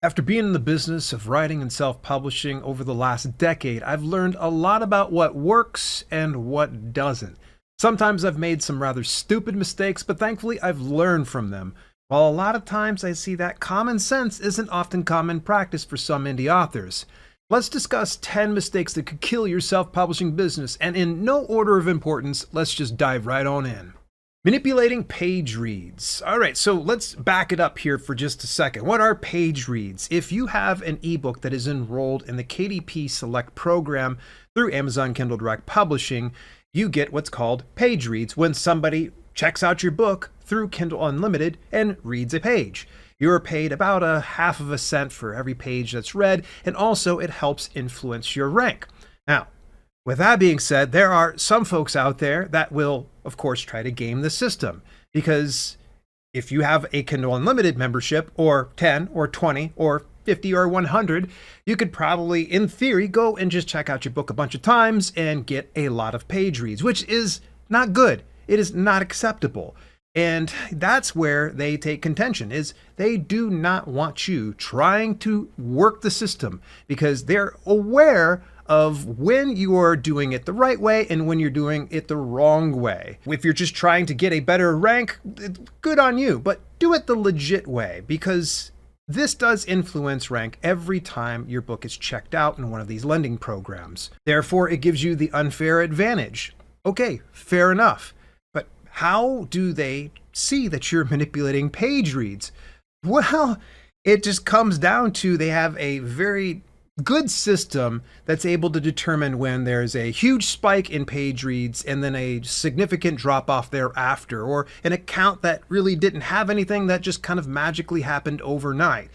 After being in the business of writing and self-publishing over the last decade, I've learned a lot about what works and what doesn't. Sometimes I've made some rather stupid mistakes, but thankfully I've learned from them. While a lot of times I see that common sense isn't often common practice for some indie authors. Let's discuss 10 mistakes that could kill your self-publishing business, and in no order of importance, let's just dive right on in. Manipulating page reads. All right, so let's back it up here for just a second. What are page reads? If you have an ebook that is enrolled in the KDP Select program through Amazon Kindle Direct Publishing, you get what's called page reads when somebody checks out your book through Kindle Unlimited and reads a page. You're paid about a half of a cent for every page that's read, and also it helps influence your rank. Now, with that being said, there are some folks out there that will, of course, try to game the system, because if you have a Kindle Unlimited membership, or 10 or 20 or 50 or 100, you could probably, in theory, go and just check out your book a bunch of times and get a lot of page reads, which is not good. It is not acceptable. And that's where they take contention, is they do not want you trying to work the system, because they're aware of when you are doing it the right way and when you're doing it the wrong way. If you're just trying to get a better rank, good on you, but do it the legit way, because this does influence rank every time your book is checked out in one of these lending programs. Therefore, it gives you the unfair advantage. Okay, fair enough. But how do they see that you're manipulating page reads? Well, it just comes down to they have a very good system that's able to determine when there's a huge spike in page reads and then a significant drop off thereafter, or an account that really didn't have anything that just kind of magically happened overnight.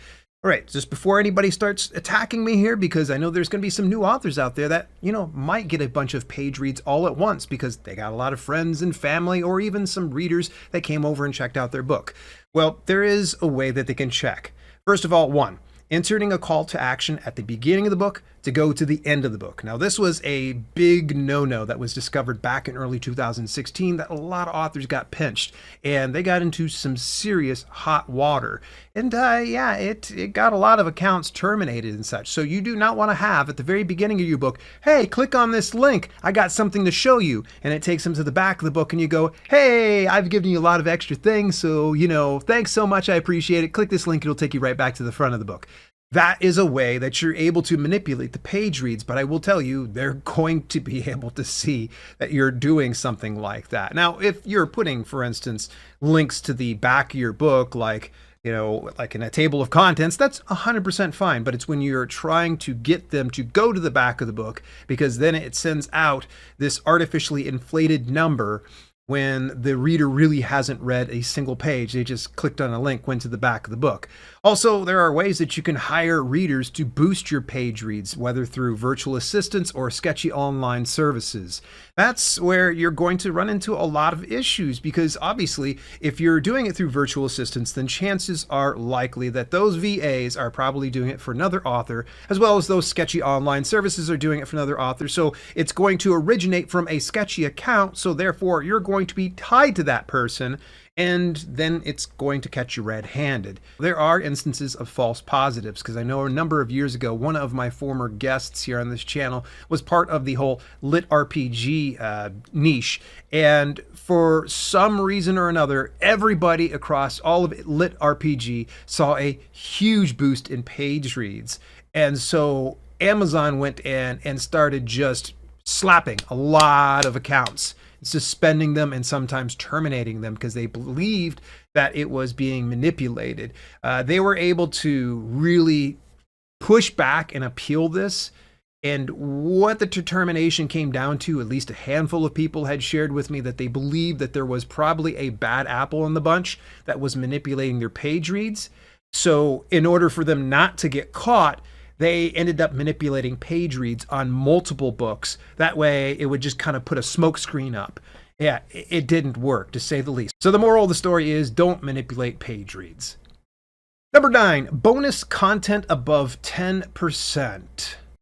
All right, just before anybody starts attacking me here, because I know there's going to be some new authors out there that, might get a bunch of page reads all at once because they got a lot of friends and family, or even some readers that came over and checked out their book. Well, there is a way that they can check. First of all, one, inserting a call to action at the beginning of the book to go to the end of the book. Now, this was a big no-no that was discovered back in early 2016 that a lot of authors got pinched, and they got into some serious hot water. And it got a lot of accounts terminated and such. So you do not want to have at the very beginning of your book, hey, click on this link, I got something to show you. And it takes them to the back of the book and you go, hey, I've given you a lot of extra things, so, thanks so much, I appreciate it. Click this link, it'll take you right back to the front of the book. That is a way that you're able to manipulate the page reads, but I will tell you, they're going to be able to see that you're doing something like that. Now, if you're putting, for instance, links to the back of your book, like in a table of contents, that's 100% fine. But it's when you're trying to get them to go to the back of the book, because then it sends out this artificially inflated number when the reader really hasn't read a single page. They just clicked on a link, went to the back of the book. Also, there are ways that you can hire readers to boost your page reads, whether through virtual assistants or sketchy online services. That's where you're going to run into a lot of issues, because obviously, if you're doing it through virtual assistants, then chances are likely that those VAs are probably doing it for another author, as well as those sketchy online services are doing it for another author. So it's going to originate from a sketchy account, so therefore you're going to be tied to that person, and then it's going to catch you red-handed. There are instances of false positives, because I know a number of years ago, one of my former guests here on this channel was part of the whole lit RPG niche, and for some reason or another, everybody across all of lit RPG saw a huge boost in page reads, and so Amazon went in and started just slapping a lot of accounts, suspending them and sometimes terminating them, because they believed that it was being manipulated. They were able to really push back and appeal this. And what the determination came down to, at least a handful of people had shared with me that they believed that there was probably a bad apple in the bunch that was manipulating their page reads. So in order for them not to get caught, they ended up manipulating page reads on multiple books. That way it would just kind of put a smoke screen up. Yeah, it didn't work, to say the least. So the moral of the story is, don't manipulate page reads. Number 9, bonus content above 10%.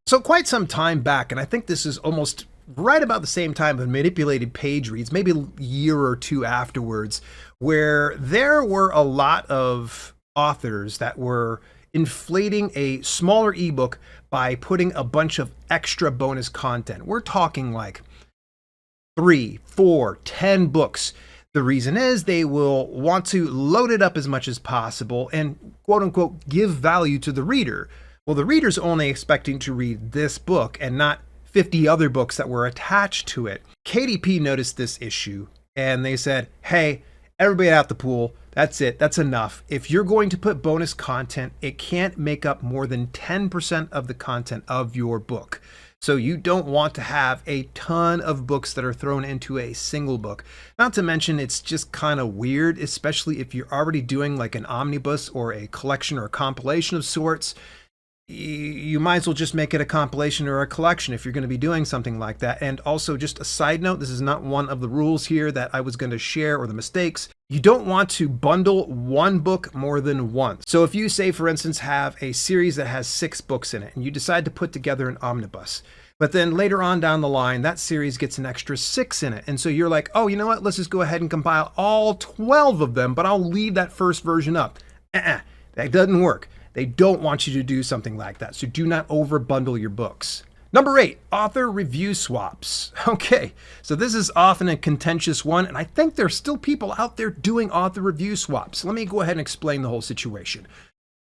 So quite some time back, and I think this is almost right about the same time of manipulated page reads, maybe a year or two afterwards, where there were a lot of authors that were inflating a smaller ebook by putting a bunch of extra bonus content. We're talking like 3, 4, 10 books. The reason is they will want to load it up as much as possible and quote unquote give value to the reader. Well, the reader's only expecting to read this book and not 50 other books that were attached to it. KDP noticed this issue and they said, hey, everybody out the pool, that's it, that's enough. If you're going to put bonus content, it can't make up more than 10% of the content of your book. So you don't want to have a ton of books that are thrown into a single book. Not to mention, it's just kind of weird, especially if you're already doing like an omnibus or a collection or a compilation of sorts. You might as well just make it a compilation or a collection if you're going to be doing something like that. And also, just a side note, this is not one of the rules here that I was going to share or the mistakes. You don't want to bundle one book more than once. So if you say, for instance, have a series that has 6 books in it and you decide to put together an omnibus, but then later on down the line, that series gets an extra 6 in it. And so you're like, oh, you know what? Let's just go ahead and compile all 12 of them, but I'll leave that first version up. That doesn't work. They don't want you to do something like that. So do not over bundle your books. Number 8, author review swaps. Okay, so this is often a contentious one, and I think there's still people out there doing author review swaps. Let me go ahead and explain the whole situation.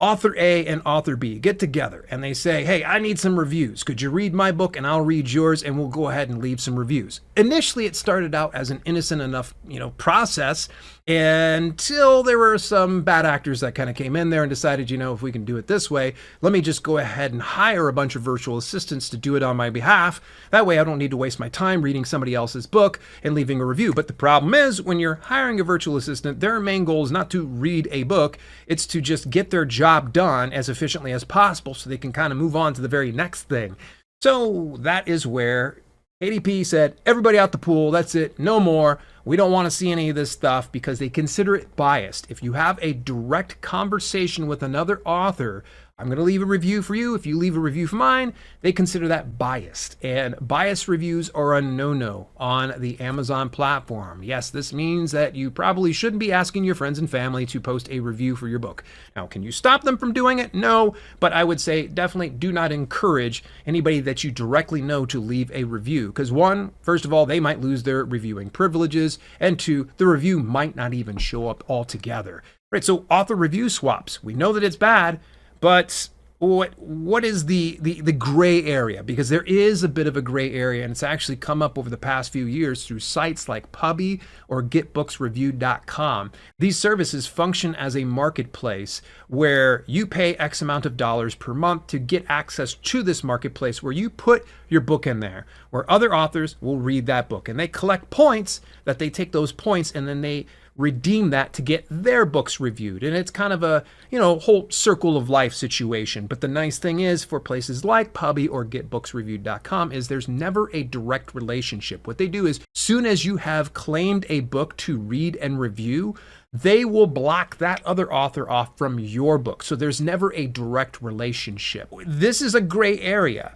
Author A and author B get together and they say, hey, I need some reviews. Could you read my book and I'll read yours and we'll go ahead and leave some reviews. Initially, it started out as an innocent enough, process until there were some bad actors that kind of came in there and decided, if we can do it this way, let me just go ahead and hire a bunch of virtual assistants to do it on my behalf. That way I don't need to waste my time reading somebody else's book and leaving a review. But the problem is when you're hiring a virtual assistant, their main goal is not to read a book. It's to just get their job done as efficiently as possible so they can kind of move on to the very next thing. So that is where KDP said, everybody out the pool, that's it, no more. We don't want to see any of this stuff because they consider it biased. If you have a direct conversation with another author, I'm going to leave a review for you. If you leave a review for mine, they consider that biased. And biased reviews are a no-no on the Amazon platform. Yes, this means that you probably shouldn't be asking your friends and family to post a review for your book. Now, can you stop them from doing it? No, but I would say definitely do not encourage anybody that you directly know to leave a review. Because one, first of all, they might lose their reviewing privileges. And two, the review might not even show up altogether. Right, so author review swaps. We know that it's bad. But what is the gray area? Because there is a bit of a gray area, and it's actually come up over the past few years through sites like Pubby or getbooksreviewed.com. These services function as a marketplace where you pay X amount of dollars per month to get access to this marketplace where you put your book in there, where other authors will read that book. And they collect points that they take those points and then they redeem that to get their books reviewed. And it's kind of a, whole circle of life situation. But the nice thing is for places like Pubby or getbooksreviewed.com is there's never a direct relationship. What they do is soon as you have claimed a book to read and review, they will block that other author off from your book. So there's never a direct relationship. This is a gray area.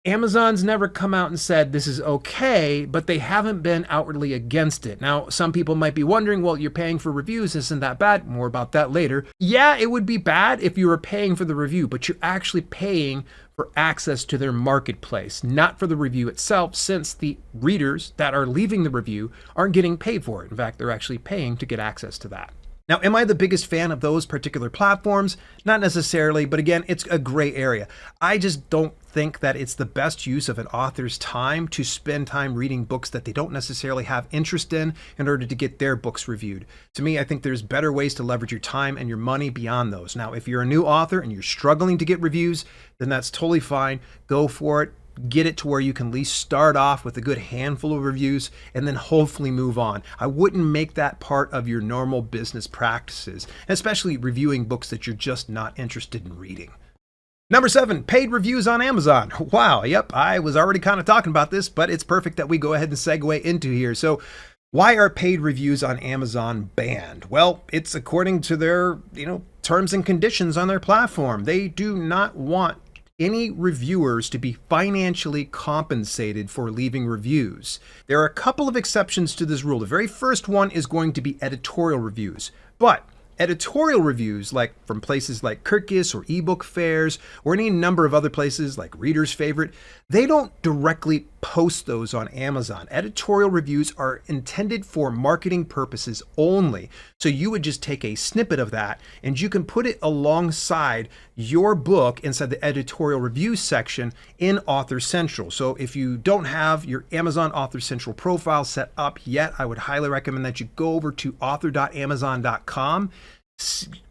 Amazon's never come out and said this is okay, but they haven't been outwardly against it. Now, some people might be wondering, well, you're paying for reviews, isn't that bad? More about that later. Yeah, it would be bad if you were paying for the review, but you're actually paying for access to their marketplace, not for the review itself, since the readers that are leaving the review aren't getting paid for it. In fact, they're actually paying to get access to that. Now, am I the biggest fan of those particular platforms? Not necessarily, but again, it's a gray area. I just don't think that it's the best use of an author's time to spend time reading books that they don't necessarily have interest in order to get their books reviewed. To me, I think there's better ways to leverage your time and your money beyond those. Now, if you're a new author and you're struggling to get reviews, then that's totally fine. Go for it. Get it to where you can at least start off with a good handful of reviews and then hopefully move on. I wouldn't make that part of your normal business practices, especially reviewing books that you're just not interested in reading. Number 7, paid reviews on Amazon. Wow, yep, I was already kind of talking about this, but it's perfect that we go ahead and segue into here. So why are paid reviews on Amazon banned? Well, it's according to their, terms and conditions on their platform. They do not want any reviewers to be financially compensated for leaving reviews. There are a couple of exceptions to this rule. The very first one is going to be editorial reviews, but editorial reviews, like from places like Kirkus or ebook fairs or any number of other places like Reader's Favorite, they don't directly post those on Amazon. Editorial reviews are intended for marketing purposes only. So you would just take a snippet of that and you can put it alongside your book inside the editorial review section in Author Central. So if you don't have your Amazon Author Central profile set up yet, I would highly recommend that you go over to author.amazon.com,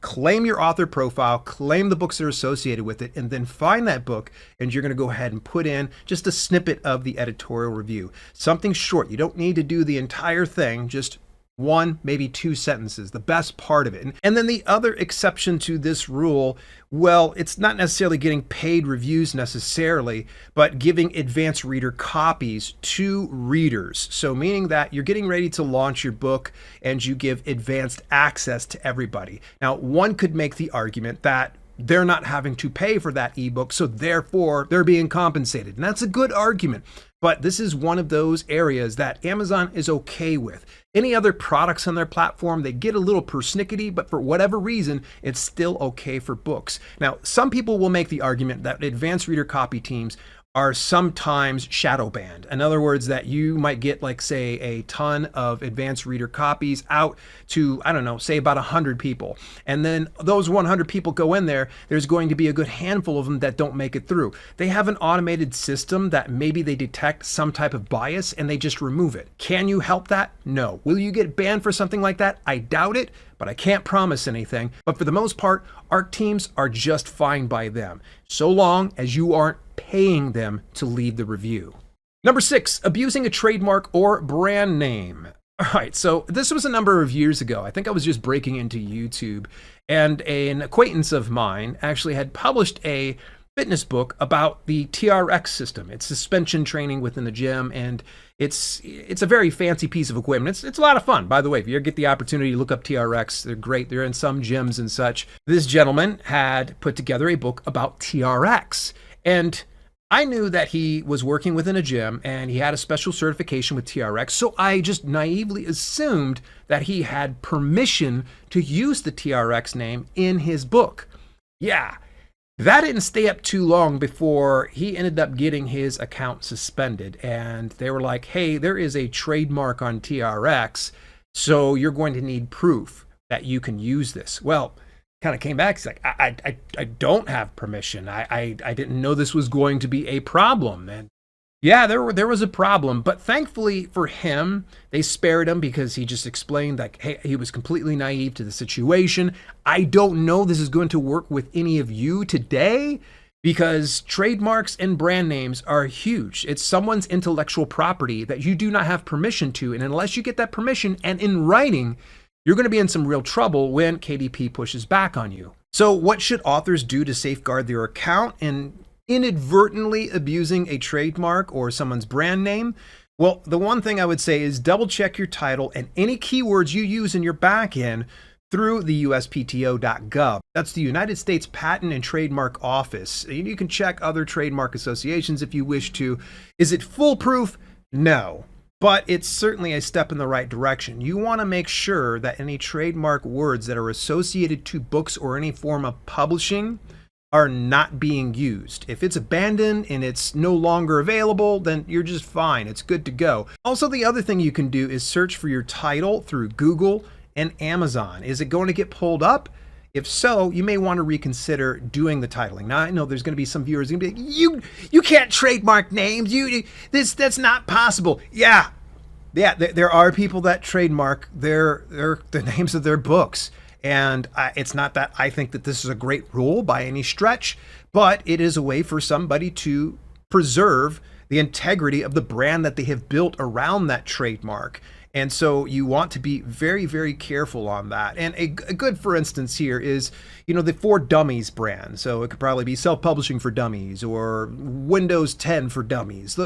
claim your author profile, claim the books that are associated with it, and then find that book, and you're going to go ahead and put in just a snippet of the editorial review. Something short. You don't need to do the entire thing, just one, maybe two sentences, the best part of it. And then the other exception to this rule, well, it's not necessarily getting paid reviews necessarily, but giving advanced reader copies to readers. So meaning that you're getting ready to launch your book and you give advanced access to everybody. Now, one could make the argument that they're not having to pay for that ebook, so therefore they're being compensated. And that's a good argument. But this is one of those areas that Amazon is okay with. Any other products on their platform, they get a little persnickety, but for whatever reason, it's still okay for books. Now, some people will make the argument that advanced reader copy teams are sometimes shadow banned. In other words, that you might get, like, say, a ton of advanced reader copies out to, I don't know, say about 100 people. And then those 100 people go in there, there's going to be a good handful of them that don't make it through. They have an automated system that maybe they detect some type of bias and they just remove it. Can you help that? No. Will you get banned for something like that? I doubt it, but I can't promise anything. But for the most part, ARC teams are just fine by them, so long as you aren't paying them to leave the review. Number 6, abusing a trademark or brand name. All right, so this was a number of years ago. I think I was just breaking into YouTube, and an acquaintance of mine actually had published a fitness book about the TRX system. It's suspension training within the gym, and it's a very fancy piece of equipment. It's a lot of fun. By the way, if you ever get the opportunity to look up TRX, they're great. They're in some gyms and such. This gentleman had put together a book about TRX, and I knew that he was working within a gym and he had a special certification with TRX, so I just naively assumed that he had permission to use the TRX name in his book. Yeah. That didn't stay up too long before he ended up getting his account suspended. And they were like, hey, there is a trademark on TRX, so you're going to need proof that you can use this. Well, kind of came back. He's like, I don't have permission. I didn't know this was going to be a problem. And yeah, there was a problem, but thankfully for him, they spared him because he just explained that, hey, he was completely naive to the situation. I don't know this is going to work with any of you today because trademarks and brand names are huge. It's someone's intellectual property that you do not have permission to, and unless you get that permission and in writing, you're going to be in some real trouble when KDP pushes back on you. So what should authors do to safeguard their account and inadvertently abusing a trademark or someone's brand name? Well, the one thing I would say is double check your title and any keywords you use in your backend through the USPTO.gov. That's the United States Patent and Trademark Office. You can check other trademark associations if you wish to. Is it foolproof? No. But it's certainly a step in the right direction. You want to make sure that any trademark words that are associated to books or any form of publishing are not being used. If it's abandoned and it's no longer available, then you're just fine. It's good to go. Also, the other thing you can do is search for your title through Google and Amazon. Is it going to get pulled up? If so, you may want to reconsider doing the titling. Now, I know there's going to be some viewers going to be like, you can't trademark names. That's not possible. Yeah, there are people that trademark the names of their books. And it's not that I think that this is a great rule by any stretch, but it is a way for somebody to preserve the integrity of the brand that they have built around that trademark. And so you want to be very, very careful on that. And a good, for instance, here is, the For Dummies brand. So it could probably be Self-Publishing for Dummies or Windows 10 for Dummies.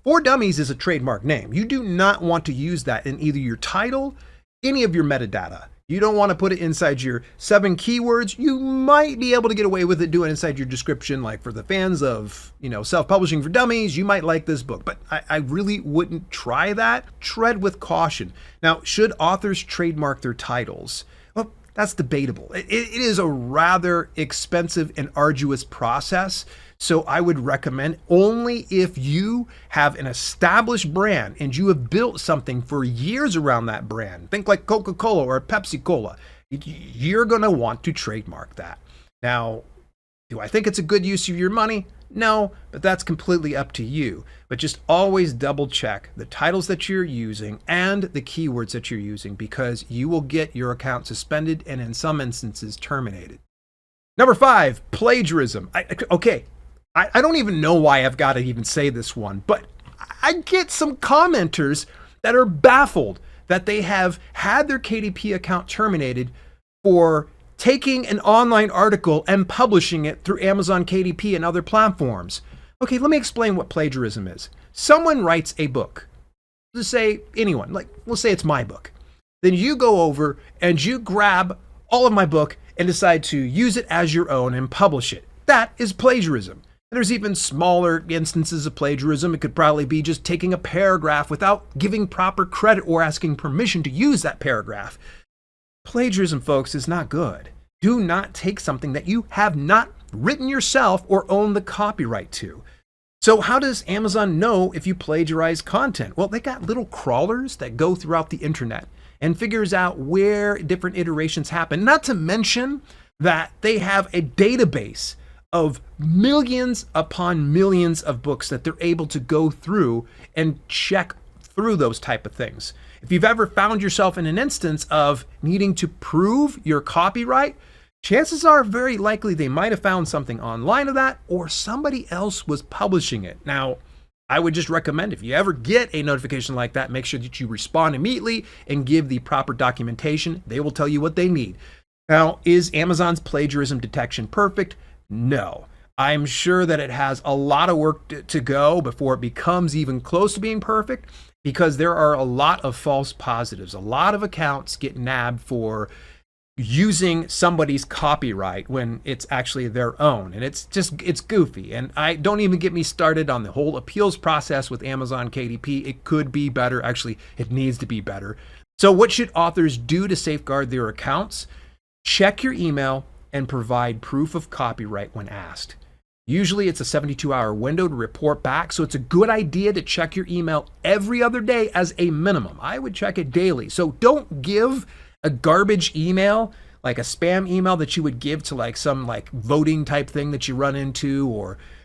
For Dummies is a trademark name. You do not want to use that in either your title, any of your metadata. You don't want to put it inside your 7 keywords. You might be able to get away with it doing inside your description, like for the fans of, Self-Publishing for Dummies, you might like this book, but I really wouldn't try that. Tread with caution. Now, should authors trademark their titles? Well, that's debatable. It is a rather expensive and arduous process. So I would recommend only if you have an established brand and you have built something for years around that brand. Think like Coca-Cola or Pepsi-Cola. You're going to want to trademark that. Now, do I think it's a good use of your money? No, but that's completely up to you. But just always double check the titles that you're using and the keywords that you're using, because you will get your account suspended and in some instances terminated. Number 5, plagiarism. I don't even know why I've got to even say this one, but I get some commenters that are baffled that they have had their KDP account terminated for taking an online article and publishing it through Amazon KDP and other platforms. Okay, let me explain what plagiarism is. Someone writes a book. Let's say anyone, like let's say it's my book. Then you go over and you grab all of my book and decide to use it as your own and publish it. That is plagiarism. And there's even smaller instances of plagiarism. It could probably be just taking a paragraph without giving proper credit or asking permission to use that paragraph. Plagiarism, folks, is not good. Do not take something that you have not written yourself or own the copyright to. So how does Amazon know if you plagiarize content? Well, they got little crawlers that go throughout the internet and figures out where different iterations happen. Not to mention that they have a database of millions upon millions of books that they're able to go through and check through those type of things. If you've ever found yourself in an instance of needing to prove your copyright, chances are very likely they might have found something online of that or somebody else was publishing it. Now, I would just recommend if you ever get a notification like that, make sure that you respond immediately and give the proper documentation. They will tell you what they need. Now, is Amazon's plagiarism detection perfect? No. I'm sure that it has a lot of work to go before it becomes even close to being perfect, because there are a lot of false positives. A lot of accounts get nabbed for using somebody's copyright when it's actually their own. And it's goofy. And I don't even get me started on the whole appeals process with Amazon KDP. It could be better. Actually, it needs to be better. So what should authors do to safeguard their accounts? Check your email and provide proof of copyright when asked. Usually it's a 72-hour window to report back, so it's a good idea to check your email every other day as a minimum. I would check it daily. So don't give a garbage email, like a spam email that you would give to like some like voting type thing that you run into,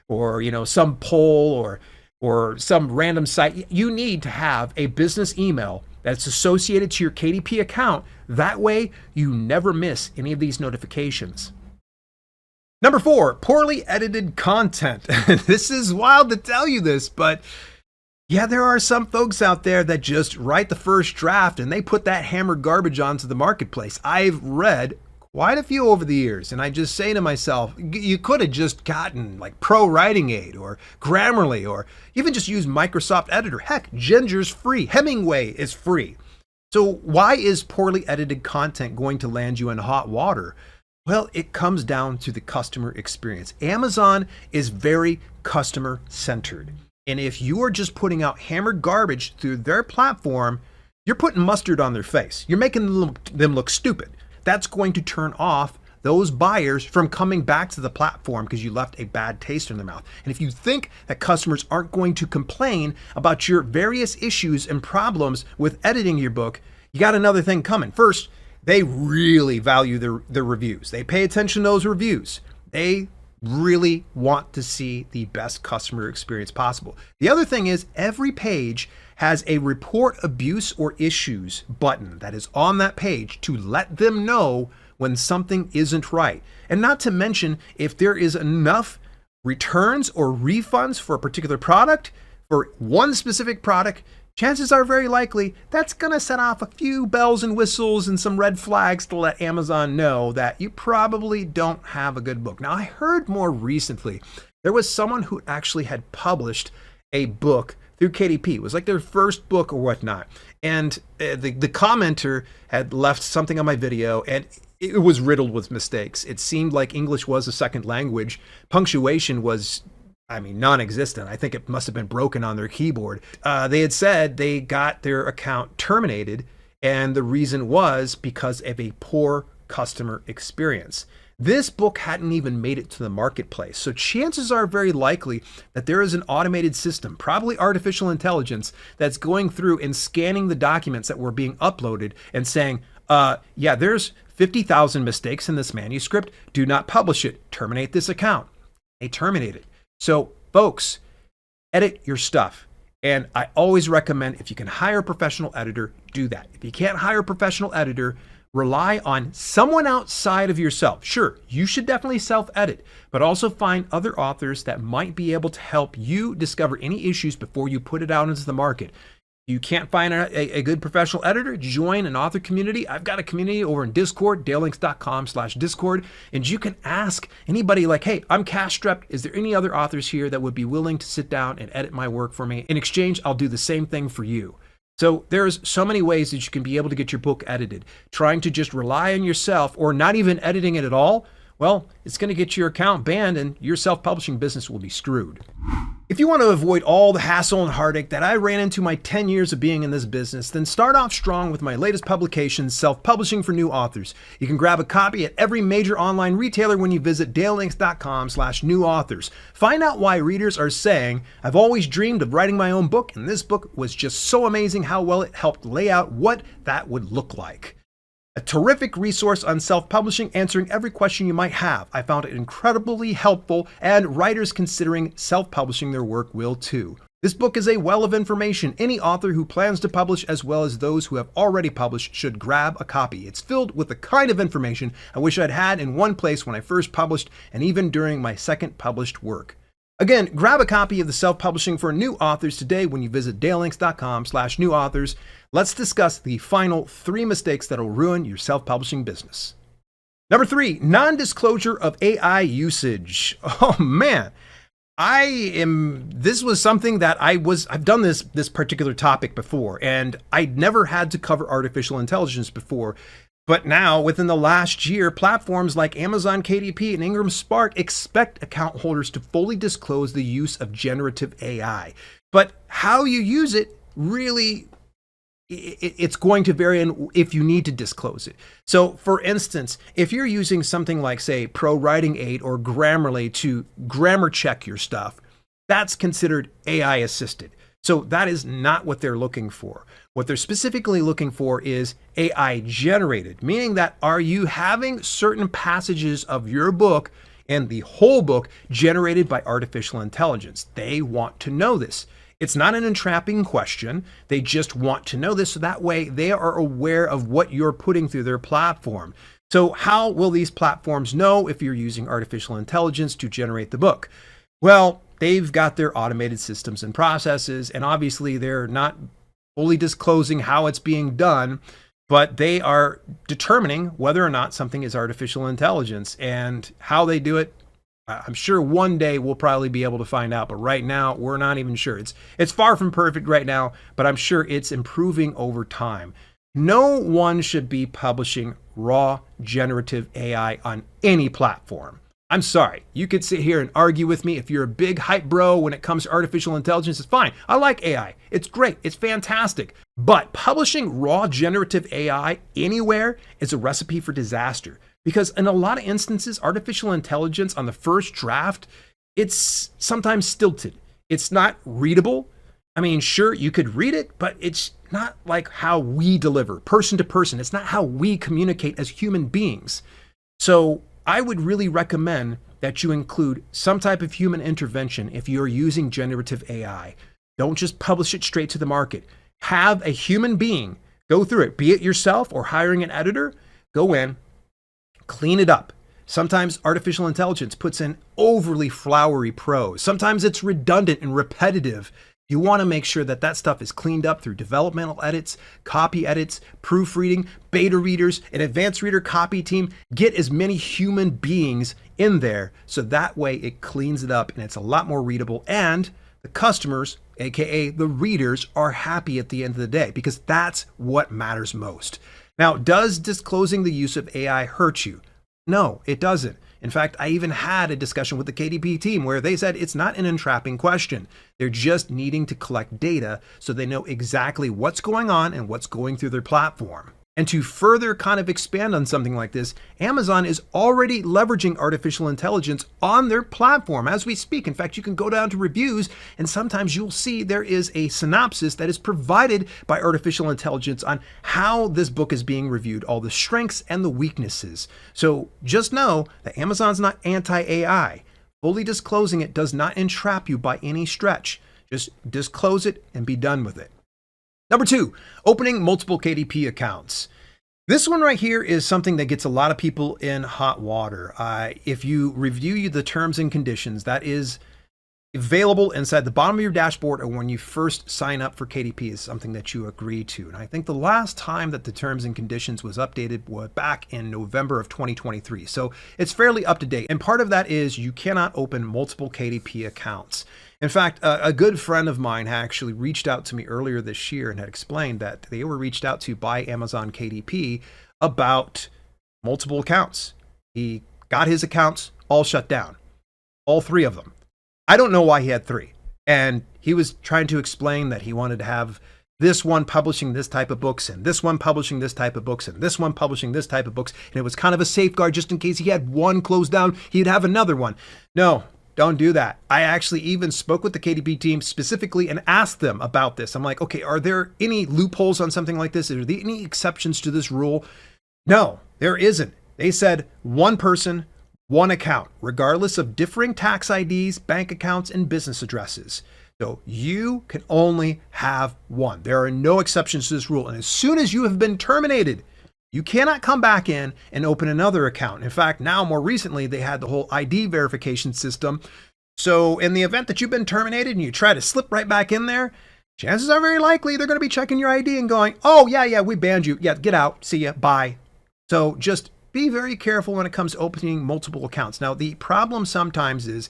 or you know, some poll or some random site. You need to have a business email that's associated to your KDP account. That way you never miss any of these notifications. Number 4, poorly edited content. This is wild to tell you this, but yeah, there are some folks out there that just write the first draft and they put that hammered garbage onto the marketplace. I've read quite a few over the years, and I just say to myself, you could have just gotten like Pro Writing Aid or Grammarly, or even just use Microsoft Editor. Heck, Ginger's free. Hemingway is free. So why is poorly edited content going to land you in hot water? Well, it comes down to the customer experience. Amazon is very customer centered. And if you are just putting out hammered garbage through their platform, you're putting mustard on their face. You're making them look stupid. That's going to turn off those buyers from coming back to the platform because you left a bad taste in their mouth. And if you think that customers aren't going to complain about your various issues and problems with editing your book, you got another thing coming. First, they really value their reviews. They pay attention to those reviews. They really want to see the best customer experience possible. The other thing is every page has a report abuse or issues button that is on that page to let them know when something isn't right. And not to mention, if there is enough returns or refunds for a particular product, for one specific product, chances are very likely that's going to set off a few bells and whistles and some red flags to let Amazon know that you probably don't have a good book. Now, I heard more recently there was someone who actually had published a book through KDP. It was like their first book or whatnot. And the commenter had left something on my video, and it was riddled with mistakes. It seemed like English was a second language. Punctuation was, non-existent. I think it must have been broken on their keyboard. They had said they got their account terminated, and the reason was because of a poor customer experience. This book hadn't even made it to the marketplace, so chances are very likely that there is an automated system, probably artificial intelligence, that's going through and scanning the documents that were being uploaded and saying, yeah, there's 50,000 mistakes in this manuscript. Do not publish it. Terminate this account. They terminate it. So, folks, edit your stuff. And I always recommend, if you can hire a professional editor, do that. If you can't hire a professional editor, rely on someone outside of yourself. Sure, you should definitely self-edit, but also find other authors that might be able to help you discover any issues before you put it out into the market. You can't find a good professional editor, join an author community. I've got a community over in Discord, dalelinks.com/Discord, and you can ask anybody like, hey, I'm cash-strapped. Is there any other authors here that would be willing to sit down and edit my work for me? In exchange, I'll do the same thing for you. So there's so many ways that you can be able to get your book edited. Trying to just rely on yourself or not even editing it at all, well, it's going to get your account banned and your self-publishing business will be screwed. If you want to avoid all the hassle and heartache that I ran into my 10 years of being in this business, then start off strong with my latest publication, Self-Publishing for New Authors. You can grab a copy at every major online retailer when you visit dalelinks.com/new authors. Find out why readers are saying, I've always dreamed of writing my own book, and this book was just so amazing how well it helped lay out what that would look like. A terrific resource on self-publishing, answering every question you might have. I found it incredibly helpful, and writers considering self-publishing their work will too. This book is a well of information. Any author who plans to publish, as well as those who have already published, should grab a copy. It's filled with the kind of information I wish I'd had in one place when I first published, and even during my second published work. Again, grab a copy of the Self-Publishing for New Authors today when you visit dalelinks.com/new authors. Let's discuss the final 3 mistakes that will ruin your self-publishing business. Number 3, non-disclosure of AI usage. Oh man, this was something that I've done this particular topic before, and I'd never had to cover artificial intelligence before. But now, within the last year, platforms like Amazon KDP and Ingram Spark expect account holders to fully disclose the use of generative AI. But how you use it really, it's going to vary if you need to disclose it. So for instance, if you're using something like, say, Pro Writing Aid or Grammarly to grammar check your stuff, that's considered AI assisted. So that is not what they're looking for. What they're specifically looking for is AI generated, meaning that are you having certain passages of your book and the whole book generated by artificial intelligence? They want to know this. It's not an entrapping question. They just want to know this so that way they are aware of what you're putting through their platform. So how will these platforms know if you're using artificial intelligence to generate the book? Well, they've got their automated systems and processes, and obviously they're not fully disclosing how it's being done, but they are determining whether or not something is artificial intelligence. And how they do it, I'm sure one day we'll probably be able to find out, but right now we're not even sure. It's far from perfect right now, but I'm sure it's improving over time. No one should be publishing raw generative AI on any platform. I'm sorry, you could sit here and argue with me. If you're a big hype bro when it comes to artificial intelligence, it's fine. I like AI. It's great. It's fantastic. But publishing raw generative AI anywhere is a recipe for disaster. Because in a lot of instances, artificial intelligence on the first draft, it's sometimes stilted. It's not readable. I mean, sure, you could read it, but it's not like how we deliver, person to person. It's not how we communicate as human beings. So I would really recommend that you include some type of human intervention if you're using generative AI. Don't just publish it straight to the market. Have a human being go through it, be it yourself or hiring an editor. Go in, clean it up. Sometimes artificial intelligence puts in overly flowery prose. Sometimes it's redundant and repetitive. You want to make sure that that stuff is cleaned up through developmental edits, copy edits, proofreading, beta readers, an advanced reader copy team. Get as many human beings in there so that way it cleans it up and it's a lot more readable, and the customers, aka the readers, are happy at the end of the day, because that's what matters most. Now, does disclosing the use of AI hurt you? No, it doesn't. In fact, I even had a discussion with the KDP team where they said it's not an entrapping question. They're just needing to collect data so they know exactly what's going on and what's going through their platform. And to further kind of expand on something like this, Amazon is already leveraging artificial intelligence on their platform as we speak. In fact, you can go down to reviews and sometimes you'll see there is a synopsis that is provided by artificial intelligence on how this book is being reviewed, all the strengths and the weaknesses. So just know that Amazon's not anti-AI. Fully disclosing it does not entrap you by any stretch. Just disclose it and be done with it. Number 2, opening multiple KDP accounts. This one right here is something that gets a lot of people in hot water. If you review the terms and conditions, that is available inside the bottom of your dashboard or when you first sign up for KDP is something that you agree to. And I think the last time that the terms and conditions was updated was back in November of 2023. So it's fairly up to date. And part of that is you cannot open multiple KDP accounts. In fact, a good friend of mine actually reached out to me earlier this year and had explained that they were reached out to by Amazon KDP about multiple accounts. He got his accounts all shut down, all 3 of them. I don't know why he had 3. And he was trying to explain that he wanted to have this one publishing this type of books and this one publishing this type of books and this one publishing this type of books. And it was kind of a safeguard just in case he had one closed down, he'd have another one. No. Don't do that. I actually even spoke with the KDP team specifically and asked them about this. I'm like, okay, are there any loopholes on something like this? Are there any exceptions to this rule? No, there isn't. They said one person, one account, regardless of differing tax IDs, bank accounts, and business addresses. So you can only have one. There are no exceptions to this rule. And as soon as you have been terminated, you cannot come back in and open another account. In fact, now more recently, they had the whole ID verification system. So in the event that you've been terminated and you try to slip right back in there, chances are very likely they're going to be checking your ID and going, oh, yeah, we banned you. Yeah, get out. See ya. Bye. So just be very careful when it comes to opening multiple accounts. Now, the problem sometimes is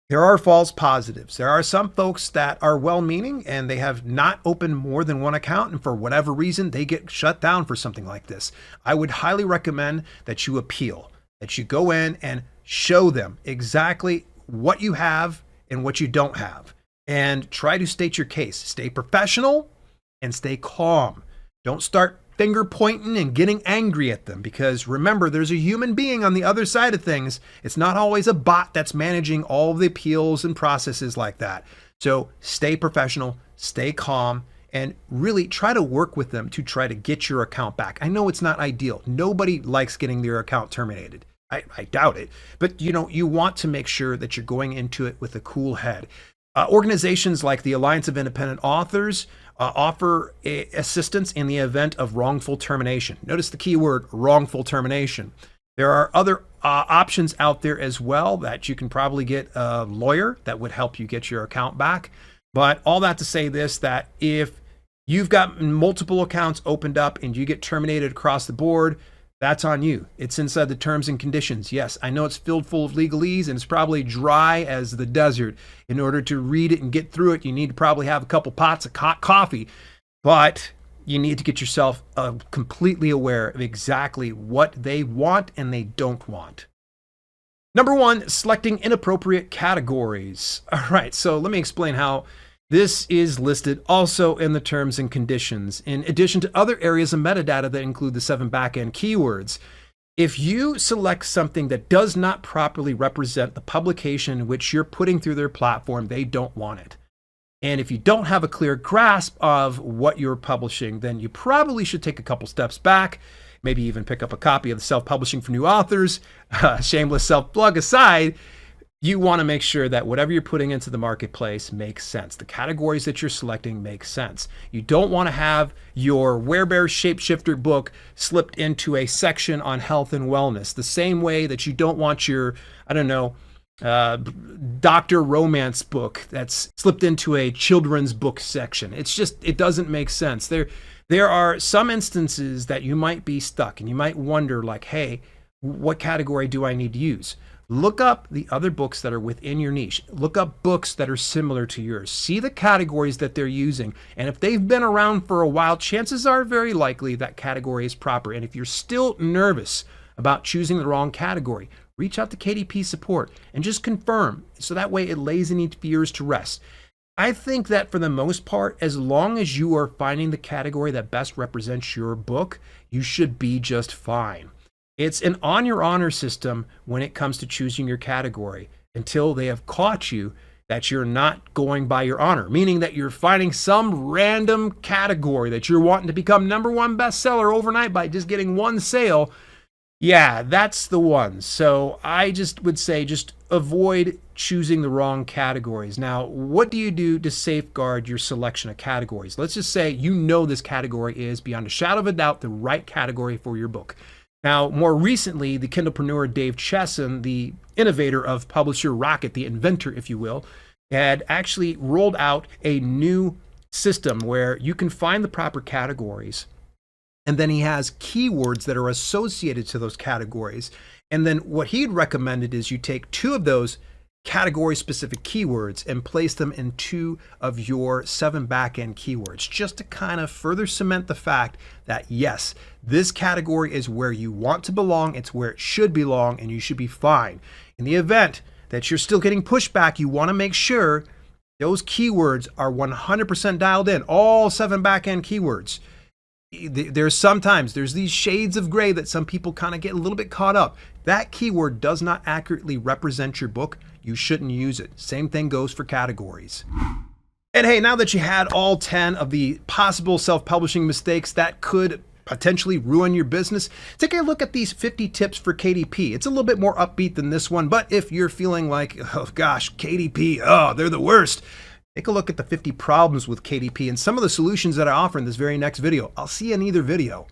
there are false positives. There are some folks that are well-meaning and they have not opened more than one account, and for whatever reason, they get shut down for something like this. I would highly recommend that you appeal, that you go in and show them exactly what you have and what you don't have, and try to state your case. Stay professional and stay calm. Don't start finger pointing and getting angry at them, because remember, there's a human being on the other side of things. It's not always a bot that's managing all the appeals and processes like that. So stay professional, stay calm, and really try to work with them to try to get your account back. I know it's not ideal. Nobody likes getting their account terminated. I doubt it. But you want to make sure that you're going into it with a cool head. Organizations like the Alliance of Independent Authors offer assistance in the event of wrongful termination. Notice the key word, wrongful termination. There are other options out there as well that you can probably get a lawyer that would help you get your account back. But all that to say this, that if you've got multiple accounts opened up and you get terminated across the board, that's on you. It's inside the terms and conditions. Yes, I know it's filled full of legalese and it's probably dry as the desert. In order to read it and get through it, you need to probably have a couple pots of hot coffee, but you need to get yourself completely aware of exactly what they want and they don't want. Number 1, selecting inappropriate categories. All right, so let me explain how this is listed also in the terms and conditions, in addition to other areas of metadata that include the 7 backend keywords. If you select something that does not properly represent the publication which you're putting through their platform, they don't want it. And if you don't have a clear grasp of what you're publishing, then you probably should take a couple steps back, maybe even pick up a copy of the Self-Publishing for New Authors. Shameless self-plug aside, you want to make sure that whatever you're putting into the marketplace makes sense. The categories that you're selecting make sense. You don't want to have your Werebear Shapeshifter book slipped into a section on health and wellness, the same way that you don't want your, Dr. Romance book that's slipped into a children's book section. It doesn't make sense. There are some instances that you might be stuck and you might wonder like, hey, what category do I need to use? Look up the other books that are within your niche. Look up books that are similar to yours. See the categories that they're using. And if they've been around for a while, chances are very likely that category is proper. And if you're still nervous about choosing the wrong category, reach out to KDP support and just confirm. So that way it lays any fears to rest. I think that for the most part, as long as you are finding the category that best represents your book, you should be just fine. It's an on your honor system when it comes to choosing your category until they have caught you that you're not going by your honor, meaning that you're finding some random category that you're wanting to become #1 bestseller overnight by just getting one sale. Yeah, that's the one. So I just would say just avoid choosing the wrong categories. Now, what do you do to safeguard your selection of categories? Let's just say you know this category is, beyond a shadow of a doubt, the right category for your book. Now, more recently, the Kindlepreneur Dave Chesson, the innovator of Publisher Rocket, the inventor, if you will, had actually rolled out a new system where you can find the proper categories. And then he has keywords that are associated to those categories. And then what he'd recommended is you take 2 of those category specific keywords and place them in 2 of your 7 backend keywords, just to kind of further cement the fact that yes, this category is where you want to belong, it's where it should belong, and you should be fine. In the event that you're still getting pushback, you want to make sure those keywords are 100% dialed in, all 7 backend keywords. There's these shades of gray that some people kind of get a little bit caught up. That keyword does not accurately represent your book. You shouldn't use it. Same thing goes for categories. And hey, now that you had all 10 of the possible self-publishing mistakes that could potentially ruin your business, take a look at these 50 tips for KDP. It's a little bit more upbeat than this one, but if you're feeling like, oh gosh, KDP, oh, they're the worst, take a look at the 50 problems with KDP and some of the solutions that I offer in this very next video. I'll see you in either video.